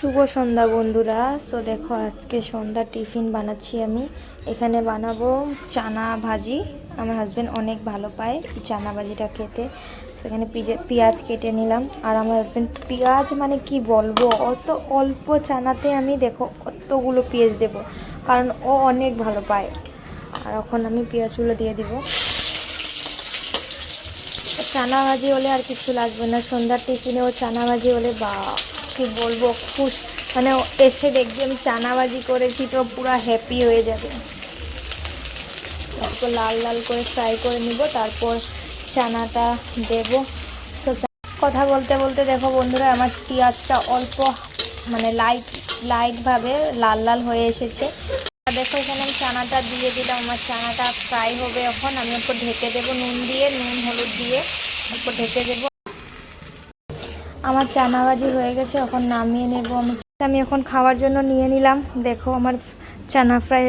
শুভ সন্ধ্যা বন্ধুরা। সো দেখো আজকে সন্ধ্যা টিফিন বানাচ্ছি আমি। এখানে বানাবো চানা ভাজি। আমার হাজব্যান্ড অনেক ভালো পায় এই চানা ভাজিটা খেতে। সেখানে পেঁয়াজ কেটে নিলাম। আর আমার হাজব্যান্ড পেঁয়াজ মানে কি বলবো, অত অল্প চানাতে আমি দেখো কতগুলো পেঁয়াজ দেবো, কারণ ও অনেক ভালো পায়। আর এখন আমি পেঁয়াজগুলো দিয়ে দিব। চানা ভাজি হলে আর কিছু লাগবে না, সন্ধ্যার টিফিনেও চানা ভাজি হলে বা কি বলবো, খুশ মানে এসে দেখবে আমি চানা ভাজি করেছি তো পুরো হ্যাপি হয়ে যাবে। তারপর লাল লাল করে ফ্রাই করে নিব, তারপর চানাটা দেব। তো কথা বলতে বলতে দেখো বন্ধুরা, আমার পেঁয়াজটা অল্প মানে লাইটভাবে লাল লাল হয়ে এসেছে। দেখো এখানে আমি চানাটা দিয়ে দিলাম, আমার চানাটা ফ্রাই হবে। এখন আমি ওপর ঢেকে দেবো নুন দিয়ে, নুন হলুদ দিয়ে ওপর ঢেকে দেবো। আমার চানা ভাজি হয়ে গেছে, এখন নামিয়ে নেব। আমি এখন খাওয়ার জন্য নিয়ে নিলাম। দেখো আমার চানা ফ্রাই